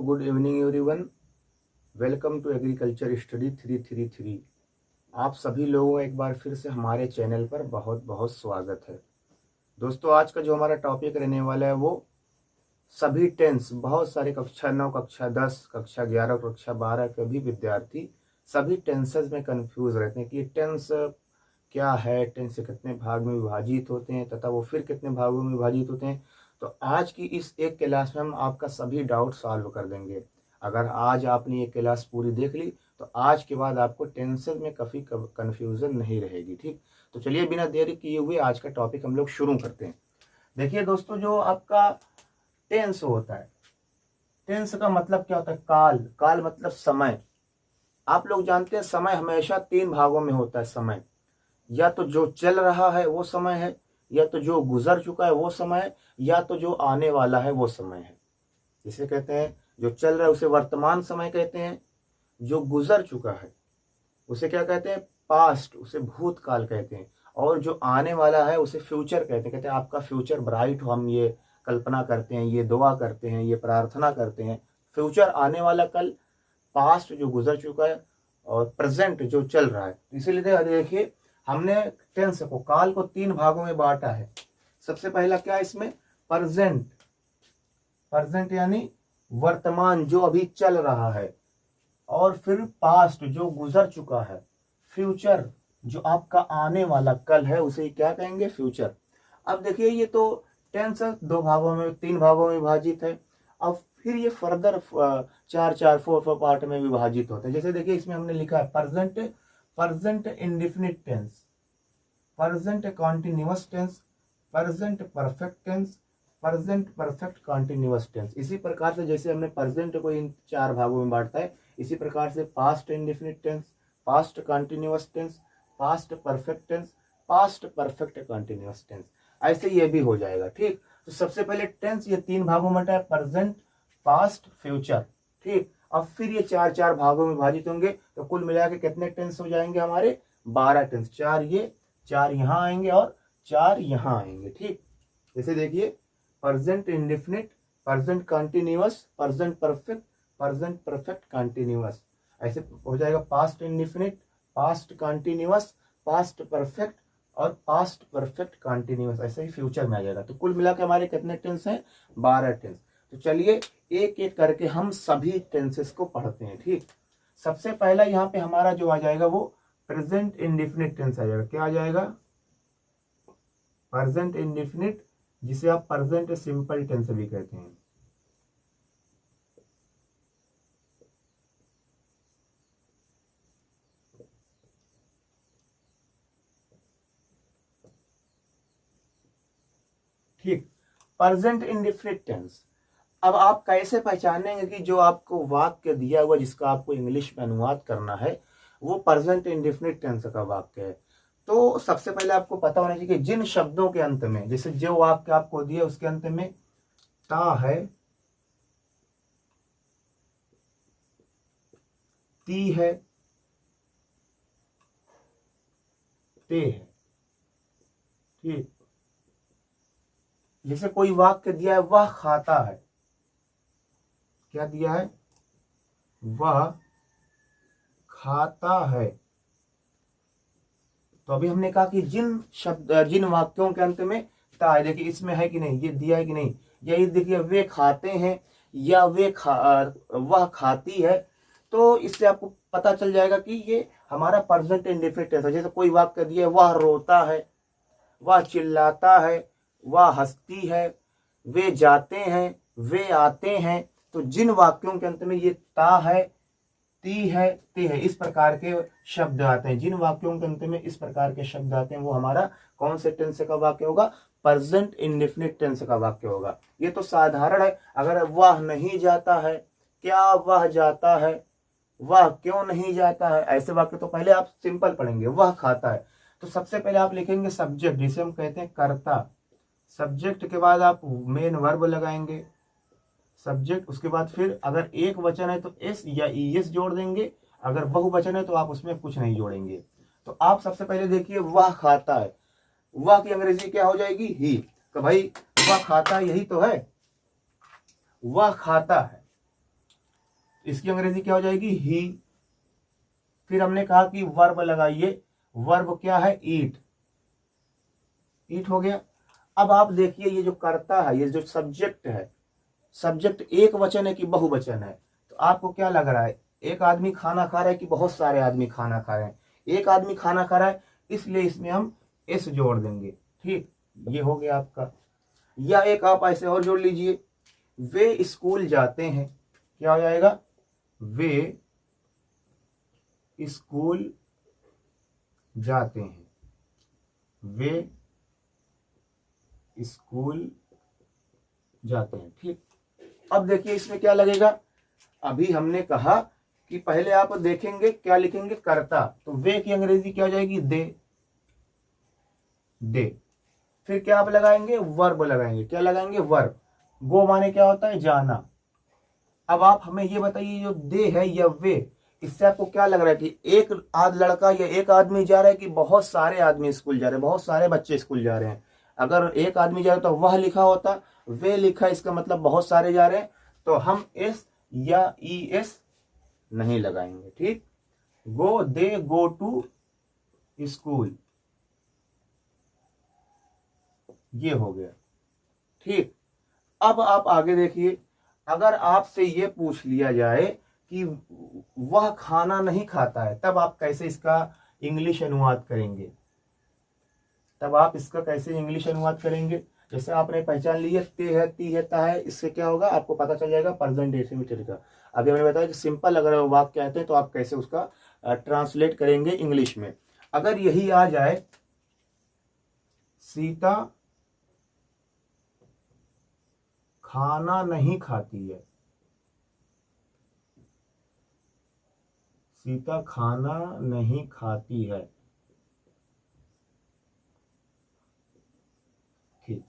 Good evening everyone. Welcome to agriculture study 333। आप सभी लोगों का एक बार फिर से हमारे चैनल पर बहुत बहुत स्वागत है। दोस्तों, आज का जो हमारा टॉपिक रहने वाला है वो सभी टेंस। बहुत सारे कक्षा 9, कक्षा 10, कक्षा 11, कक्षा 12 के भी विद्यार्थी सभी टेंसेस में कंफ्यूज रहते हैं कि टेंस क्या है, टेंस कितने भाग में विभाजित होते हैं तथा वो फिर कितने भागों में विभाजित होते हैं। तो आज की इस एक क्लास में हम आपका सभी डाउट सॉल्व कर देंगे। अगर आज आपने ये क्लास पूरी देख ली तो आज के बाद आपको टेंसेस में कभी कन्फ्यूजन नहीं रहेगी। ठीक, तो चलिए बिना देरी किए हुए आज का टॉपिक हम लोग शुरू करते हैं। देखिए दोस्तों, जो आपका टेंस होता है, टेंस का मतलब क्या होता है? काल। काल मतलब समय। आप लोग जानते हैं समय हमेशा 3 भागों में होता है। समय या तो जो चल रहा है वो समय है, या तो जो गुजर चुका है वो समय है, या तो जो आने वाला है वो समय है। जिसे कहते हैं, जो चल रहा है उसे वर्तमान समय कहते हैं, जो गुजर चुका है उसे क्या कहते हैं? पास्ट, उसे भूतकाल कहते हैं, और जो आने वाला है उसे फ्यूचर कहते हैं। कहते हैं आपका फ्यूचर ब्राइट हो, हम ये कल्पना करते हैं, ये दुआ करते हैं, ये प्रार्थना करते हैं। फ्यूचर आने वाला कल, पास्ट जो गुजर चुका है, और प्रेजेंट जो चल रहा है। इसीलिए देखिए, हमने टेंस को, काल को 3 भागों में बांटा है। सबसे पहला क्या है इसमें? प्रेजेंट। प्रेजेंट यानी वर्तमान, जो अभी चल रहा है, और फिर पास्ट जो गुजर चुका है, फ्यूचर जो आपका आने वाला कल है उसे क्या कहेंगे? फ्यूचर। अब देखिए, ये तो टेंस 2 भागों में, 3 भागों में विभाजित है। अब फिर ये फर्दर 4 पार्ट में विभाजित होता है। जैसे देखिए, इसमें हमने लिखा है present, present indefinite tense, present continuous tense, present perfect tense, present perfect continuous tense. इसी प्रकार से जैसे हमने प्रेजेंट को इन 4 भागों में बांटा है, इसी प्रकार से past indefinite tense, past continuous tense, past perfect tense, past perfect continuous tense, ऐसे ये भी हो जाएगा। ठीक, तो सबसे पहले टेंस ये 3 भागों में बांटा है, प्रेजेंट, पास्ट, फ्यूचर। ठीक, अब फिर ये 4 भागों में विभाजित होंगे, तो कुल मिला के कितने टेंस हो जाएंगे हमारे? 12 टेंस। 4 ये, 4 यहाँ आएंगे और 4 यहाँ आएंगे। ठीक, जैसे देखिए, present indefinite, present continuous, present perfect, present perfect continuous, ऐसे हो जाएगा। Past indefinite, past continuous, past perfect और पास्ट परफेक्ट कंटिन्यूअस, ऐसे ही फ्यूचर में आ जाएगा। तो कुल मिला के हमारे कितने टेंस हैं? 12 टेंस। तो चलिए एक एक करके हम सभी टेंसेस को पढ़ते हैं। ठीक, सबसे पहला यहाँ पे हमारा जो आ जाएगा वो प्रेजेंट इंडेफिनिट टेंस आ जाएगा। क्या आ जाएगा? प्रेजेंट इंडेफिनिट, जिसे आप प्रेजेंट सिंपल टेंस भी कहते हैं। ठीक, प्रेजेंट इंडेफिनिट टेंस। अब आप कैसे पहचानेंगे कि जो आपको वाक्य दिया हुआ, जिसका आपको इंग्लिश में अनुवाद करना है, वो प्रेजेंट इंडेफिनिट टेंस का वाक्य है? तो सबसे पहले आपको पता होना चाहिए कि जिन शब्दों के अंत में, जैसे जो वाक्य आपको दिया उसके अंत में ता है, ती है, ते है। ठीक, जैसे कोई वाक्य दिया है, वह खाता है। क्या दिया है? वह खाता है। तो अभी हमने कहा कि जिन वाक्यों के अंत में ता है, देखिए इसमें है कि नहीं, ये दिया है कि नहीं, यही देखिए, वे खाते हैं या वह खाती है। तो इससे आपको पता चल जाएगा कि ये हमारा प्रेजेंट इंडेफिनिट टेंस है। जैसे कोई वाक्य दिया है, वह रोता है, वह चिल्लाता है, वह हंसती है, वे जाते हैं, वे आते हैं। तो जिन वाक्यों के अंत में ये ता है, ती है, ते है, इस प्रकार के शब्द आते हैं, जिन वाक्यों के अंत में इस प्रकार के शब्द आते हैं, वो हमारा कौन से टेंस का वाक्य होगा? प्रेजेंट इंडेफिनिट टेंस का वाक्य होगा। ये तो साधारण है। अगर वह नहीं जाता है, क्या वह जाता है, वह क्यों नहीं जाता है, ऐसे वाक्य तो पहले आप सिंपल पढ़ेंगे। वह खाता है, तो सबसे पहले आप लिखेंगे सब्जेक्ट, जिसे हम कहते हैं कर्ता। सब्जेक्ट के बाद आप मेन वर्ब लगाएंगे, सब्जेक्ट। उसके बाद फिर अगर एक वचन है तो एस या ईएस जोड़ देंगे, अगर बहुवचन है तो आप उसमें कुछ नहीं जोड़ेंगे। तो आप सबसे पहले देखिए, वह खाता है, वह की अंग्रेजी क्या हो जाएगी? ही। तो भाई वह खाता है, यही तो है, वह खाता है। इसकी अंग्रेजी क्या हो जाएगी? ही। फिर हमने कहा कि वर्ब लगाइए, वर्ब क्या है? ईट। ईट हो गया। अब आप देखिए ये जो कर्ता है, ये जो सब्जेक्ट है, सब्जेक्ट एक वचन है कि बहुवचन है? तो आपको क्या लग रहा है, एक आदमी खाना खा रहा है कि बहुत सारे आदमी खाना खा रहे हैं? एक आदमी खाना खा रहा है, इसलिए इसमें हम एस जोड़ देंगे। ठीक, ये हो गया आपका। या एक आप ऐसे और जोड़ लीजिए, वे स्कूल जाते हैं। क्या हो जाएगा? वे स्कूल जाते हैं। वे स्कूल जाते हैं। ठीक, अब देखिए इसमें क्या लगेगा। अभी हमने कहा कि पहले आप देखेंगे क्या लिखेंगे? कर्ता। तो वे की अंग्रेजी क्या हो जाएगी? दे। दे। फिर क्या आप लगाएंगे? वर्ब लगाएंगे। क्या लगाएंगे? वर्ब। गो माने क्या होता है? जाना। अब आप हमें ये बताइए, जो दे है या वे, इससे आपको क्या लग रहा है कि एक आध लड़का या एक आदमी जा रहा है कि बहुत सारे आदमी स्कूल जा रहे हैं, बहुत सारे बच्चे स्कूल जा रहे हैं? अगर एक आदमी जा रहा है तो वह लिखा होता, वे लिखा, इसका मतलब बहुत सारे जा रहे हैं, तो हम एस या ई एस नहीं लगाएंगे। ठीक, गो, दे गो टू स्कूल, ये हो गया। ठीक, अब आप आगे देखिए, अगर आपसे ये पूछ लिया जाए कि वह खाना नहीं खाता है, तब आप कैसे इसका इंग्लिश अनुवाद करेंगे? तब आप इसका कैसे इंग्लिश अनुवाद करेंगे? जैसे आपने पहचान लिया, ते है, ती है, ता है, इससे क्या होगा आपको पता चल जाएगा प्रेजेंट डेफिनेटिव का। अभी हमने बताया कि सिंपल अगर वाक्य कहते हैं तो आप कैसे उसका ट्रांसलेट करेंगे इंग्लिश में। अगर यही आ जाए, सीता खाना नहीं खाती है, सीता खाना नहीं खाती है। ठीक,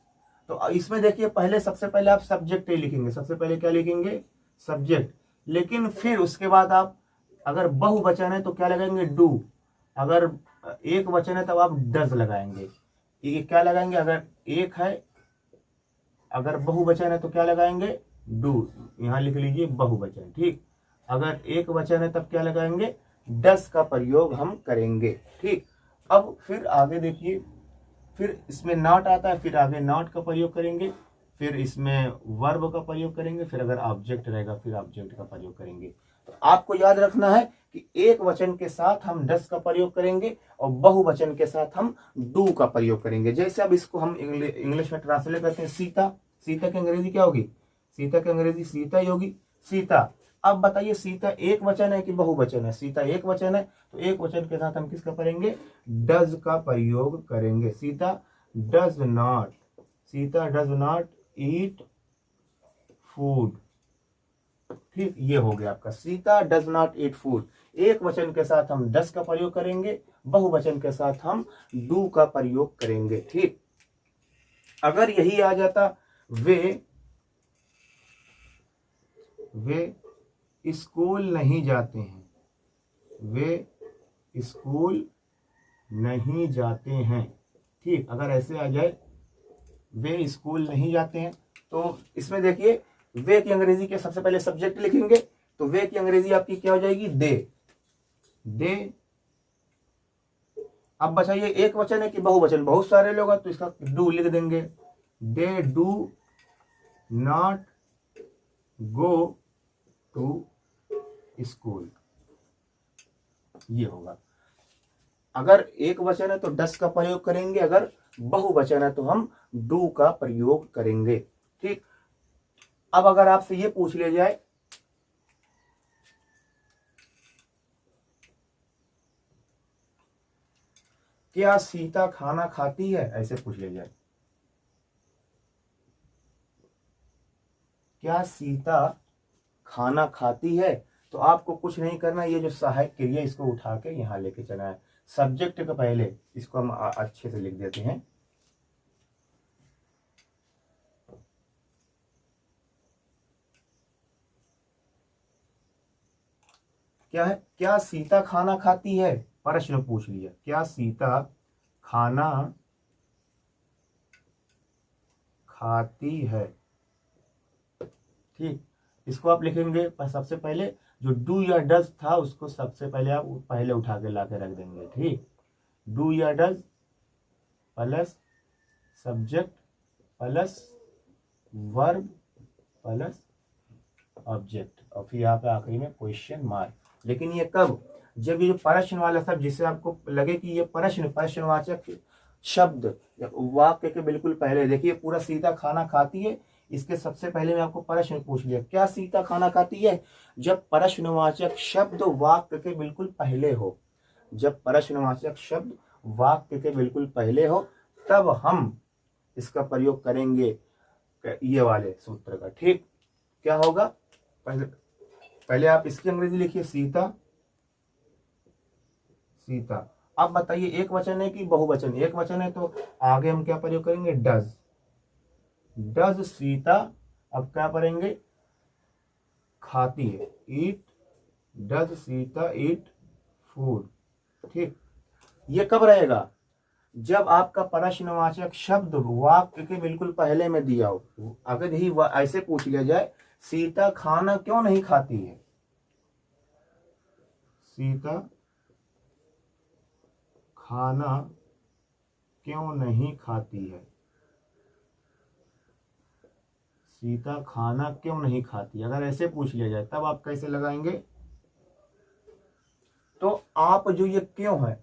तो इसमें देखिए पहले, सबसे पहले आप सब्जेक्ट ही लिखेंगे। सबसे पहले क्या लिखेंगे? सब्जेक्ट। लेकिन फिर उसके बाद आप, अगर बहुवचन है तो क्या लगाएंगे? डू। अगर एक वचन है तब आप डज लगाएंगे। ये क्या लगाएंगे? अगर एक है, अगर बहुवचन है तो क्या लगाएंगे? डू। यहां लिख लीजिए बहुवचन। ठीक, अगर एक वचन है तब क्या लगाएंगे? डस का प्रयोग हम करेंगे। ठीक, अब फिर आगे देखिए, फिर इसमें नॉट आता है, फिर आगे नॉट का प्रयोग करेंगे, फिर इसमें वर्ब का प्रयोग करेंगे, फिर अगर ऑब्जेक्ट रहेगा फिर ऑब्जेक्ट का प्रयोग करेंगे। तो आपको याद रखना है कि एक वचन के साथ हम डस का प्रयोग करेंगे और बहुवचन के साथ हम डू का प्रयोग करेंगे। जैसे अब इसको हम इंग्लिश में ट्रांसलेट करते हैं, सीता। सीता की अंग्रेजी क्या होगी? सीता की अंग्रेजी सीता ही होगी। सीता। अब बताइए, सीता एक वचन है कि बहुवचन है? सीता एक वचन है, तो एक वचन के साथ हम किसका करेंगे? डज का प्रयोग करेंगे। Sita does not, Sita does not eat food. ठीक, ये हो गया आपका, Sita does not eat food. एक वचन के साथ हम डज का प्रयोग करेंगे, बहुवचन के साथ हम डू का प्रयोग करेंगे। ठीक, अगर यही आ जाता, वे स्कूल नहीं जाते हैं, वे स्कूल नहीं जाते हैं। ठीक, अगर ऐसे आ जाए, वे स्कूल नहीं जाते हैं, तो इसमें देखिए वे की अंग्रेजी के सबसे पहले सब्जेक्ट लिखेंगे, तो वे की अंग्रेजी आपकी क्या हो जाएगी? दे। दे। अब बचाइए, एक वचन है कि बहुवचन? बहुत सारे लोग हैं तो इसका डू लिख देंगे। They do not go to school, ये होगा। अगर एक वचन है तो डस का प्रयोग करेंगे, अगर बहुवचन है तो हम डू का प्रयोग करेंगे। ठीक, अब अगर आपसे ये पूछ लिया जाए, क्या सीता खाना खाती है, ऐसे पूछ लिया जाए, क्या सीता खाना खाती है, तो आपको कुछ नहीं करना, ये जो सहायक क्रिया इसको उठा के यहां लेके चलना है। सब्जेक्ट के पहले इसको हम अच्छे से लिख देते हैं। क्या है? क्या सीता खाना खाती है? प्रश्न पूछ लिया, क्या सीता खाना खाती है? ठीक, इसको आप लिखेंगे सबसे पहले जो डू या डज था उसको सबसे पहले आप पहले उठा के ला के रख देंगे। ठीक, डू या does plus subject plus verb plus object और फिर यहाँ पे आखिरी में क्वेश्चन मार्क। लेकिन ये कब, जब ये जो प्रश्न वाला शब्द जिससे आपको लगे कि ये प्रश्नवाचक शब्द वाक्य के बिल्कुल पहले, देखिए पूरा सीता खाना खाती है, इसके सबसे पहले मैं आपको प्रश्न पूछ लिया, क्या सीता खाना खाती है? जब प्रश्नवाचक शब्द वाक्य के बिल्कुल पहले हो, जब प्रश्नवाचक शब्द वाक्य के बिल्कुल पहले हो तब हम इसका प्रयोग करेंगे ये वाले सूत्र का। ठीक, क्या होगा, पहले आप इसकी अंग्रेजी लिखिए सीता, सीता। अब बताइए एक वचन है कि बहुवचन? एक वचन है तो आगे हम क्या प्रयोग करेंगे, डज, डज सीता। अब क्या करेंगे, खाती है, ईट, डज सीता ईट फूड। ठीक, ये कब रहेगा, जब आपका प्रश्नवाचक शब्द वाक्य के बिल्कुल पहले में दिया हो। अगर ही ऐसे पूछ लिया जाए सीता खाना क्यों नहीं खाती है, सीता खाना क्यों नहीं खाती है, सीता खाना क्यों नहीं खाती, अगर ऐसे पूछ लिया जाए तब आप कैसे लगाएंगे? तो आप जो ये क्यों है,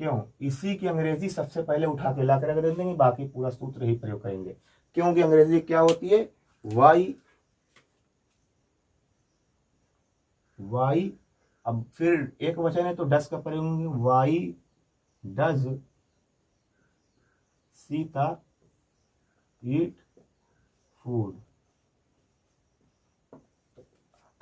क्यों, इसी की अंग्रेजी सबसे पहले उठा के ला कर रख देंगे, बाकी पूरा सूत्र ही प्रयोग करेंगे। क्यों की अंग्रेजी क्या होती है, वाई, वाई। अब फिर एक वचन है तो डज का प्रयोग होंगे, why does Sita eat food.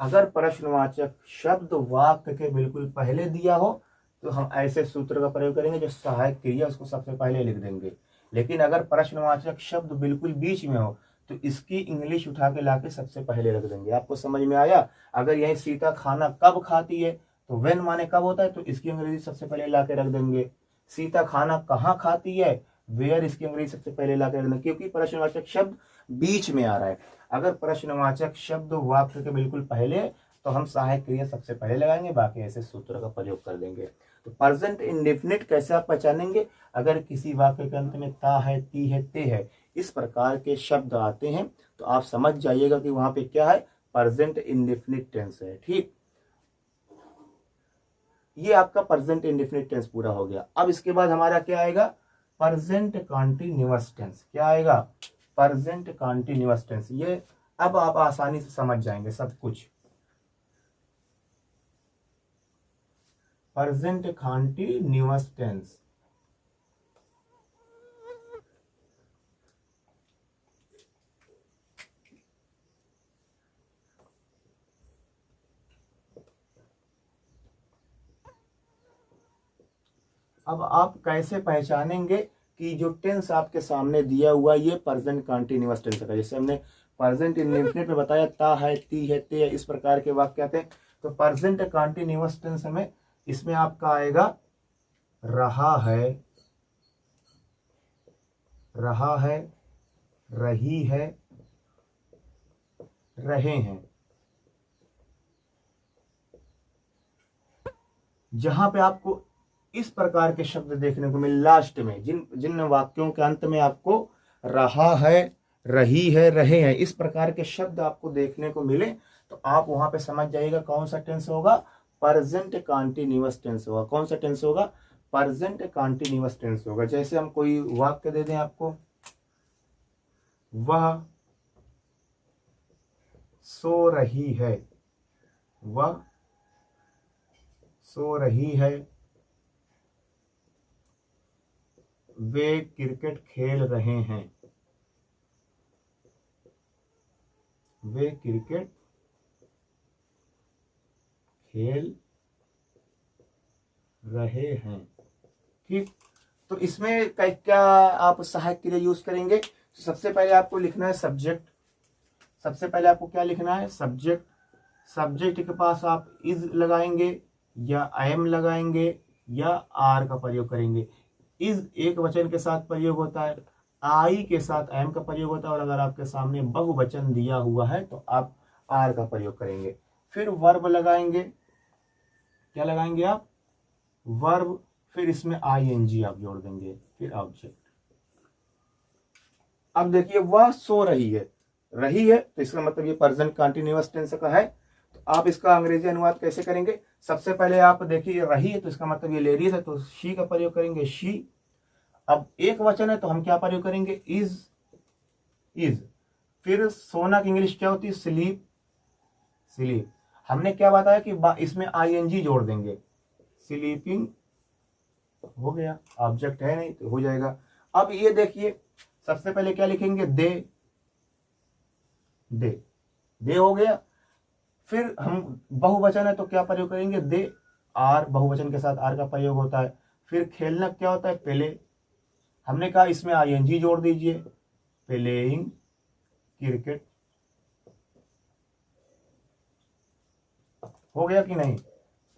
अगर प्रश्नवाचक शब्द वाक्य के बिल्कुल पहले दिया हो तो हम ऐसे सूत्र का प्रयोग करेंगे, जो सहायक क्रिया उसको सबसे पहले लिख देंगे। लेकिन अगर प्रश्नवाचक शब्द बिल्कुल बीच में हो तो इसकी इंग्लिश उठा के लाके सबसे पहले रख देंगे। आपको समझ में आया? अगर यही सीता खाना कब खाती है तो व्हेन माने कब होता है, तो इसकी अंग्रेजी सबसे पहले लाके रख देंगे। सीता खाना कहाँ खाती है, वेयर, इसकी अंग्रेजी सबसे पहले लाके रख देंगे, क्योंकि प्रश्नवाचक शब्द बीच में आ रहा है। अगर प्रश्नवाचक शब्द वाक्य के बिल्कुल पहले तो हम सहायक क्रिया सबसे पहले लगाएंगे, बाकी ऐसे सूत्र का प्रयोग कर देंगे। तो प्रेजेंट इंडेफिनिट कैसे आप पहचानेंगे? अगर किसी वाक्य के अंत में ता है, ती है, ते है, इस प्रकार के शब्द आते हैं तो आप समझ जाइएगा कि वहां पे क्या है, प्रेजेंट इंडेफिनिट टेंस है। ठीक, ये आपका प्रेजेंट इंडेफिनिट टेंस पूरा हो गया। अब इसके बाद हमारा क्या आएगा, प्रेजेंट कॉन्टिन्यूअस टेंस। क्या आएगा, प्रेजेंट कॉन्टिन्यूअस टेंस। ये अब आप आसानी से समझ जाएंगे सब कुछ। प्रेजेंट कॉन्टिन्यूअस टेंस, अब आप कैसे पहचानेंगे कि जो टेंस आपके सामने दिया हुआ ये प्रेजेंट कॉन्टिन्यूअस टेंस है? जैसे हमने प्रेजेंट इंडेफिनिट में बताया ता है, ती है, ते है, इस प्रकार के वाक्य आते हैं। तो प्रेजेंट कॉन्टिन्यूअस टेंस में इसमें आपका आएगा रहा है, रहा है, रही है, रहे हैं। जहां पे आपको इस प्रकार के शब्द देखने को मिले लास्ट में, जिन जिन वाक्यों के अंत में आपको रहा है, रही है, रहे हैं, इस प्रकार के शब्द आपको देखने को मिले तो आप वहां पे समझ जाइएगा कौन सा टेंस होगा, प्रेजेंट कॉन्टिन्यूअस टेंस होगा। कौन सा टेंस होगा, प्रेजेंट कॉन्टिन्यूअस टेंस होगा। जैसे हम कोई वाक्य दे दें आपको, वह सो रही है, वह सो रही है, वे क्रिकेट खेल रहे हैं, वे क्रिकेट खेल रहे हैं। ठीक, तो इसमें क्या आप सहायक क्रिया यूज करेंगे? सबसे पहले आपको लिखना है सब्जेक्ट। सबसे पहले आपको क्या लिखना है, सब्जेक्ट। सब्जेक्ट के पास आप इज लगाएंगे या आई एम लगाएंगे या आर का प्रयोग करेंगे। इज एक वचन के साथ प्रयोग होता है, आई के साथ आई एम का प्रयोग होता है, और अगर आपके सामने बहुवचन दिया हुआ है तो आप आर का प्रयोग करेंगे। फिर वर्ब लगाएंगे, क्या लगाएंगे आप, वर्ब, फिर इसमें आईएनजी आप जोड़ देंगे, फिर ऑब्जेक्ट। अब देखिए वह सो रही है, रही है तो इसका मतलब ये प्रेजेंट कंटीन्यूअस टेंस का है। तो आप इसका अंग्रेजी अनुवाद कैसे करेंगे, सबसे पहले आप देखिए रही है तो इसका मतलब ये लेडीज है, तो शी का प्रयोग करेंगे, शी। अब एक वचन है तो हम क्या प्रयोग करेंगे, इज, इज। फिर सोना की इंग्लिश क्या होती है, स्लीप, स्लीप। हमने क्या बताया कि इसमें आईएनजी जोड़ देंगे, स्लीपिंग, हो गया, ऑब्जेक्ट है नहीं तो हो जाएगा। अब ये देखिए सबसे पहले क्या लिखेंगे, दे, दे, दे हो गया। फिर हम बहुवचन है तो क्या प्रयोग करेंगे, दे, आर, बहुवचन के साथ आर का प्रयोग होता है। फिर खेलना क्या होता है, प्ले, हमने कहा इसमें आईएनजी जोड़ दीजिए, प्लेइंग क्रिकेट, हो गया कि नहीं।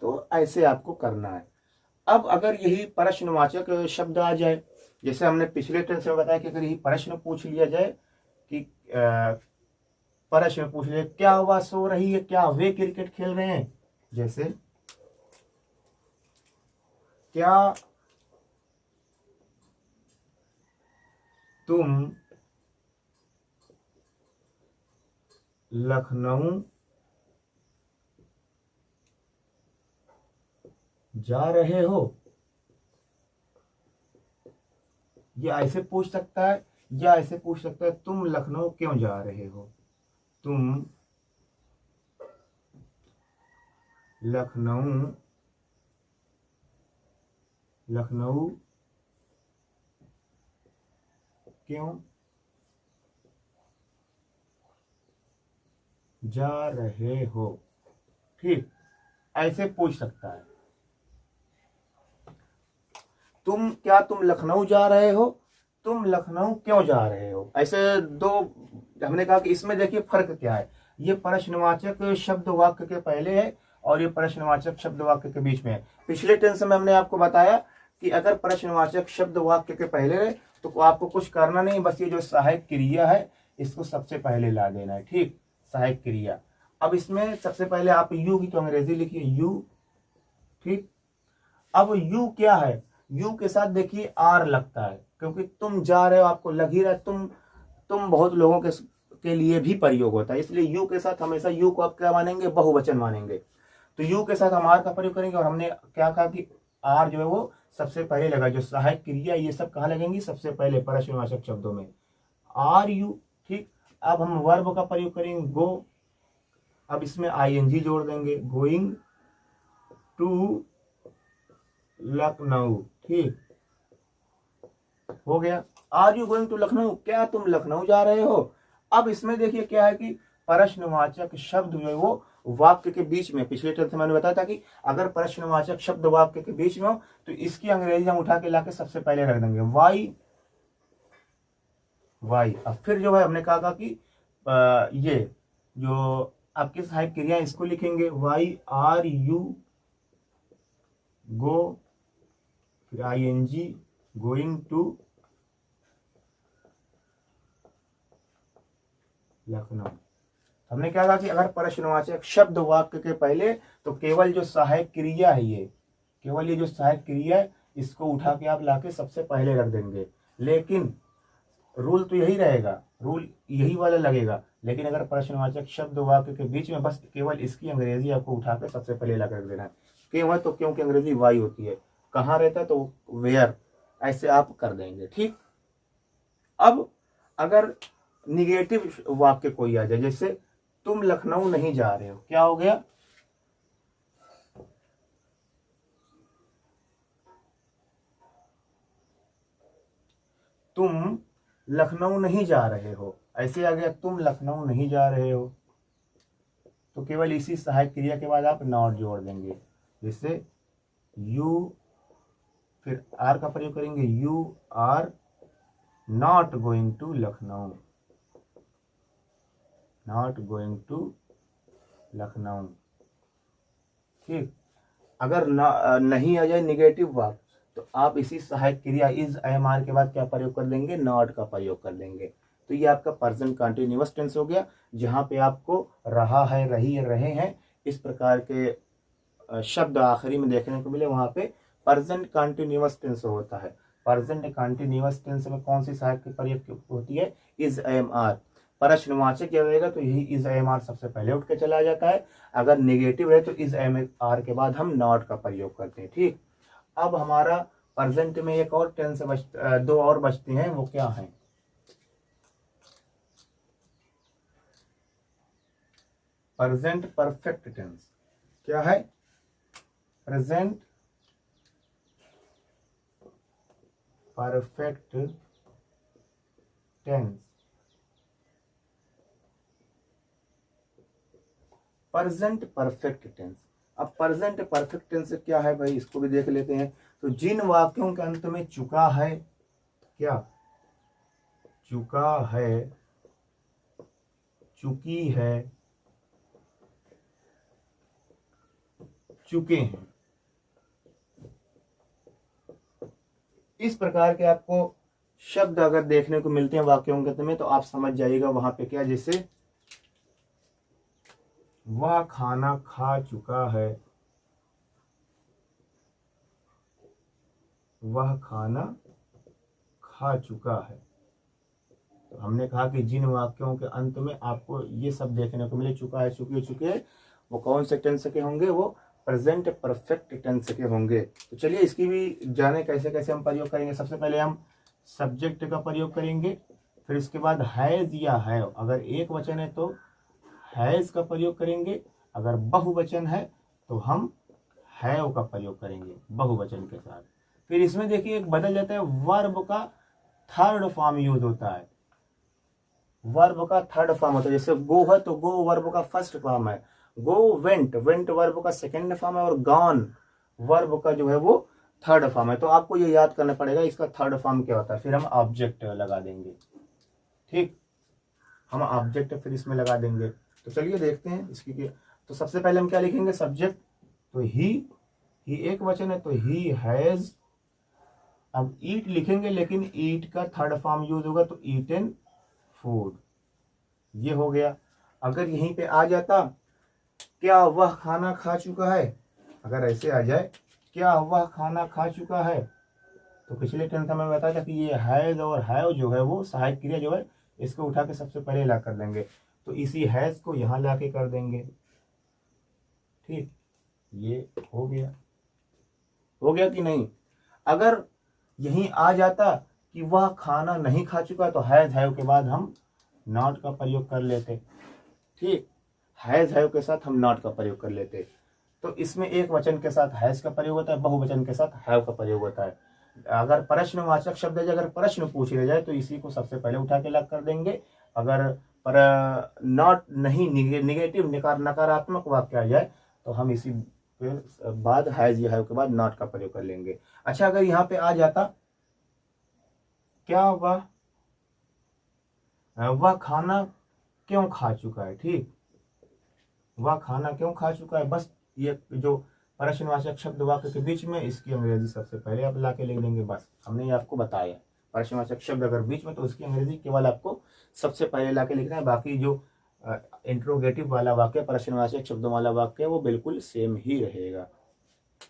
तो ऐसे आपको करना है। अब अगर यही प्रश्नवाचक शब्द आ जाए, जैसे हमने पिछले टेंस में बताया कि अगर यही प्रश्न पूछ लिया जाए कि प्रश्न पूछ लिया, क्या वह सो रही है, क्या वे क्रिकेट खेल रहे हैं, जैसे क्या तुम लखनऊ जा रहे हो, ये ऐसे पूछ सकता है, या ऐसे पूछ सकता है तुम लखनऊ क्यों जा रहे हो, तुम लखनऊ, लखनऊ क्यों जा रहे हो, ठीक, ऐसे पूछ सकता है। तुम लखनऊ जा रहे हो, तुम लखनऊ क्यों जा रहे हो, ऐसे दो। हमने कहा कि इसमें देखिए फर्क क्या है, ये प्रश्नवाचक शब्द वाक्य के पहले है और ये प्रश्नवाचक शब्द वाक्य के बीच में है। पिछले टेंस में हमने आपको बताया कि अगर प्रश्नवाचक शब्द वाक्य के पहले रहे तो आपको कुछ करना नहीं, बस ये जो सहायक क्रिया है इसको सबसे पहले ला देना है, ठीक, सहायक क्रिया। अब इसमें सबसे पहले आप यू की तो अंग्रेजी लिखिए, यू, ठीक। अब यू क्या है, यू के साथ देखिए आर लगता है, क्योंकि तुम जा रहे हो, आपको लग ही रहा है, तुम बहुत लोगों के लिए भी प्रयोग होता है, इसलिए यू के साथ हमेशा यू को आप क्या मानेंगे, बहुवचन मानेंगे। तो यू के साथ हम आर का प्रयोग करेंगे, और हमने क्या कहा कि आर जो है वो सबसे पहले लगा, जो सहायक क्रिया ये सब कहाँ लगेंगी, सबसे पहले प्रश्नवाचक शब्दों में, आर यू, ठीक। अब हम वर्ब का प्रयोग करेंगे, गो, अब इसमें आईएनजी जोड़ देंगे, गोइंग टू लखनऊ, ठीक, हो गया। Are you going to Lucknow, क्या तुम लखनऊ जा रहे हो। अब इसमें देखिए क्या है कि प्रश्नवाचक शब्द जो है वो वाक्य के बीच में, पिछले टेंस में मैंने बताया था कि अगर प्रश्नवाचक शब्द वाक्य के बीच में हो तो इसकी अंग्रेजी हम उठा के लाके सबसे पहले रख देंगे, वाई, वाई। अब फिर जो है हमने कहा कि ये जो आपकी सहायक क्रिया इसको लिखेंगे, वाई आर यू गो, फिर आईएनजी, गोइंग टू लखनऊ। हमने क्या कहा कि अगर प्रश्नवाचक शब्द वाक्य के पहले तो केवल जो सहायक क्रिया है, ये केवल ये जो सहायक क्रिया है इसको उठा के आप लाके सबसे पहले रख देंगे। लेकिन रूल तो यही रहेगा, रूल यही वाला लगेगा, लेकिन अगर प्रश्नवाचक शब्द वाक्य के बीच में बस केवल इसकी अंग्रेजी आपको उठा के सबसे पहले ला रख देना है। क्यों है, तो क्योंकि अंग्रेजी वाई होती है, कहाँ रहता है तो वेयर, ऐसे आप कर देंगे, ठीक। अब अगर निगेटिव वाक्य कोई आ जाए, जैसे तुम लखनऊ नहीं जा रहे हो, क्या हो गया, तुम लखनऊ नहीं जा रहे हो, ऐसे आ गया, तुम लखनऊ नहीं जा रहे हो, तो केवल इसी सहायक क्रिया के बाद आप नॉट जोड़ देंगे, जैसे यू, फिर आर का प्रयोग करेंगे, you are not going to Lucknow, not going to Lucknow, ठीक। अगर नहीं आ जाए निगेटिव वाक्य तो आप इसी सहायक क्रिया इज एम आर के बाद क्या प्रयोग कर देंगे, नॉट का प्रयोग कर देंगे। तो ये आपका प्रेजेंट कंटिन्यूअस टेंस हो गया, जहाँ पे आपको रहा है, रही है, रहे हैं इस प्रकार के शब्द आखिरी में देखने को मिले, वहाँ पे प्रेजेंट कंटिन्यूअस टेंस होता है। प्रेजेंट कंटिन्यूअस टेंस में कौन सी सहायक की प्रयोग होती है? Is, am, are. प्रश्नवाचक क्या रहेगा तो यही इज, एम, आर सबसे पहले उठ के चला जाता है। अगर नेगेटिव है तो इज, एम, आर के बाद हम नॉट का प्रयोग करते हैं। ठीक, अब हमारा प्रेजेंट में एक और टेंस दो और बचते हैं, वो क्या है? Present perfect tense. क्या है? Present perfect tense. Present perfect tense. अब प्रेजेंट परफेक्ट टेंस क्या है भाई, इसको भी देख लेते हैं। तो जिन वाक्यों के अंत में चुका है, क्या चुका है, चुकी है, चुके हैं, इस प्रकार के आपको शब्द अगर देखने को मिलते हैं वाक्यों के अंत में, तो आप समझ जाइएगा वहां पे क्या, जैसे वह खाना खा चुका है, वह खाना खा चुका है। तो हमने कहा कि जिन वाक्यों के अंत में आपको ये सब देखने को मिले, चुका है, चुकी है, चुके हैं, वो कौन से टेंस के होंगे? वो प्रेजेंट परफेक्ट टेंस के होंगे। तो चलिए इसकी भी जाने कैसे कैसे हम प्रयोग करेंगे। सबसे पहले हम सब्जेक्ट का प्रयोग करेंगे, फिर इसके बाद हैज या हैव, अगर एक वचन है तो हैज का प्रयोग करेंगे, अगर बहुवचन है तो हम हैव का प्रयोग करेंगे बहुवचन के साथ। फिर इसमें देखिए एक बदल जाता है, वर्ब का थर्ड फॉर्म यूज होता है। वर्ब का थर्ड फॉर्म होता है, जैसे गो है तो गो वर्ब का फर्स्ट फॉर्म है, गो वेंट, वेंट वर्ब का सेकंड फॉर्म है, और गॉन वर्ब का जो है वो थर्ड फॉर्म है। तो आपको ये याद करना पड़ेगा इसका थर्ड फॉर्म क्या होता है, फिर हम ऑब्जेक्ट लगा देंगे। ठीक, हम ऑब्जेक्ट फिर इसमें लगा देंगे। तो चलिए देखते हैं इसकी क्या। तो सबसे पहले हम क्या लिखेंगे? सब्जेक्ट, तो ही एक वचन है तो ही हैज। अब ईट लिखेंगे, लेकिन ईट का थर्ड फॉर्म यूज होगा तो ईटन फूड, ये हो गया। अगर यहीं पे आ जाता, क्या वह खाना खा चुका है, अगर ऐसे आ जाए क्या वह खाना खा चुका है, तो पिछले टेंस में बताया था कि ये हैज और हैव जो है वो सहायक क्रिया जो है, इसको उठा के सबसे पहले ला कर देंगे, तो इसी हैज को यहां ला के कर देंगे। ठीक, ये हो गया। हो गया कि नहीं? अगर यहीं आ जाता कि वह खाना नहीं खा चुका, तो हैज हैव के बाद हम नॉट का प्रयोग कर लेते। ठीक, हैज हैव के साथ हम नॉट का प्रयोग कर लेते। तो इसमें एक वचन के साथ हैज का प्रयोग होता है, बहुवचन के साथ हैव का प्रयोग होता है। अगर प्रश्नवाचक शब्द है, अगर प्रश्न पूछ लिया जाए तो इसी को सबसे पहले उठा के लग कर देंगे। अगर पर नॉट नहीं, निगेटिव नकारात्मक वाक्य आ जाए तो हम इसी के बाद हैज या हैव के बाद नॉट का प्रयोग कर लेंगे। अच्छा, अगर यहाँ पे आ जाता, क्या वह खाना क्यों खा चुका है। ठीक, वह खाना क्यों खा चुका है, बस ये जो प्रश्नवाचक शब्द वाक्य के बीच में, इसकी अंग्रेजी सबसे पहले आप ला के लिख देंगे। बस हमने ये आपको बताया, प्रश्नवाचक शब्द अगर बीच में तो उसकी अंग्रेजी केवल आपको सबसे पहले ला के लिखना है। बाकी जो इंट्रोगेटिव वाला वाक्य, प्रश्नवाचक शब्दों वाला वाक्य, वो बिल्कुल सेम ही रहेगा।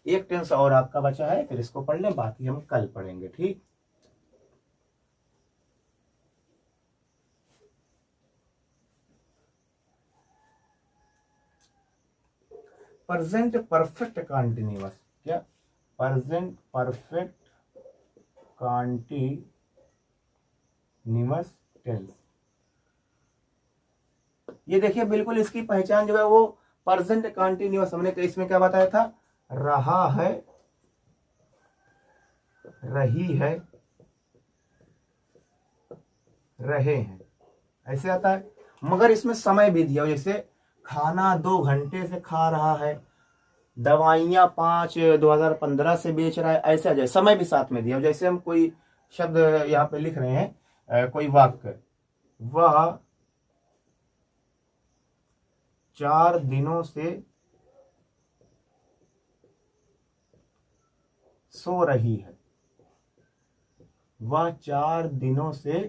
एक टेंस और आपका बचा है, फिर इसको पढ़ लें, बाकी हम कल पढ़ेंगे। ठीक, प्रेजेंट परफेक्ट कंटिन्यूअस। क्या? Present perfect continuous tense. ये देखिए बिल्कुल इसकी पहचान जो है वो प्रेजेंट कंटिन्यूअस, हमने इसमें क्या बताया था? रहा है, रही है, रहे हैं, ऐसे आता है। मगर इसमें समय भी दिया हो, जैसे खाना 2 घंटे से खा रहा है, दवाइयां 5/2015 से बेच रहा है, ऐसे आ जाए। समय भी साथ में दिया हो, जैसे हम कोई शब्द यहाँ पे लिख रहे हैं, कोई वाक्य, वह 4 दिनों से सो रही है, वह 4 दिनों से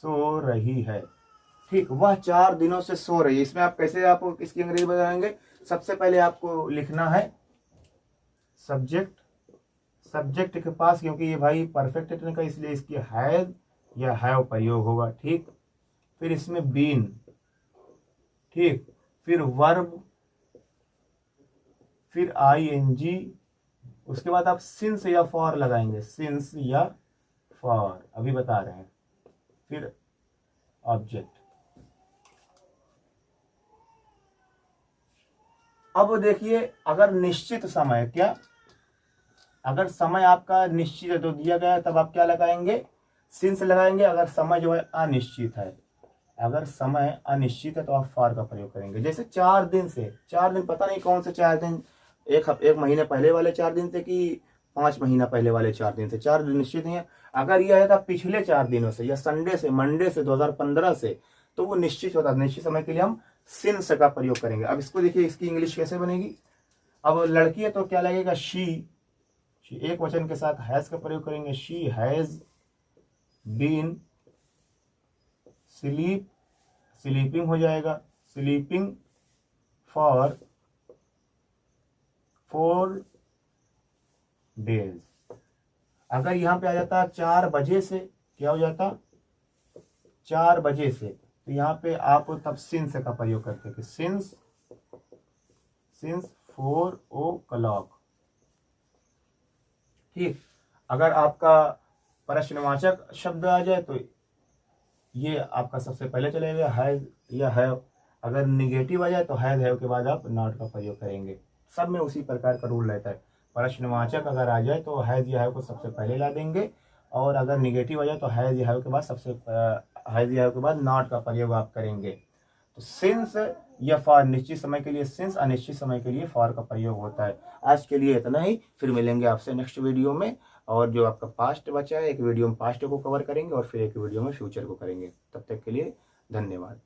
सो रही है। ठीक, वह 4 दिनों से सो रही है। इसमें आप कैसे आप इसकी अंग्रेजी बताएंगे? सबसे पहले आपको लिखना है सब्जेक्ट, सब्जेक्ट के पास, क्योंकि ये भाई परफेक्ट टेंस का इसलिए इसकी हैज या हैव प्रयोग होगा। ठीक, फिर इसमें बीन, ठीक, फिर वर्ब, फिर आईएनजी, उसके बाद आप सिंस या फॉर लगाएंगे, सिंस या फॉर, अभी बता रहे हैं, फिर ऑब्जेक्ट। अब देखिए, अगर निश्चित समय, क्या अगर समय आपका निश्चित है तो दिया गया है, तब आप क्या लगाएंगे? सिंस लगाएंगे। अगर समय जो है अनिश्चित है, अगर समय अनिश्चित है तो आप फॉर का प्रयोग करेंगे। जैसे 4 दिन से, 4 दिन पता नहीं कौन से 4 दिन, एक महीने पहले वाले 4 दिन थे कि 5 महीना पहले वाले 4 दिन थे, 4 दिन निश्चित नहीं है। अगर यह है पिछले 4 दिनों से या संडे से, मंडे से, 2015 से, तो वो निश्चित होता है। निश्चित समय के लिए हम सिंस का प्रयोग करेंगे। अब इसको देखिए, इसकी इंग्लिश कैसे बनेगी? अब लड़की है तो क्या लगेगा? शी, एक वचन के साथ हैज का प्रयोग करेंगे। She has been sleep, sleeping हो जाएगा, स्लीपिंग फॉर 4 डेज। अगर यहां पे आ जाता 4 बजे से, क्या हो जाता? 4 बजे से, तो यहाँ पे आप तब सिंस का प्रयोग करते कि सिंस 4 o'clock। ठीक, अगर आपका प्रश्नवाचक शब्द आ जाए तो ये आपका सबसे पहले चलेगा, हैज या हैव। अगर निगेटिव आ जाए तो हैज हैव के बाद आप नॉट का प्रयोग करेंगे। सब में उसी प्रकार का रूल रहता है। प्रश्नवाचक अगर आ जाए तो हैज या हैव को सबसे पहले ला देंगे, और अगर निगेटिव आ जाए तो हैज या हैव के बाद हैज या हैव के बाद नॉट का प्रयोग आप करेंगे। तो सिंस या फॉर निश्चित समय के लिए सिंस, अनिश्चित समय के लिए फॉर का प्रयोग होता है। आज के लिए इतना ही, फिर मिलेंगे आपसे नेक्स्ट वीडियो में। और जो आपका पास्ट बचा है, एक वीडियो में पास्ट को कवर करेंगे और फिर एक वीडियो में फ्यूचर को करेंगे। तब तक के लिए धन्यवाद।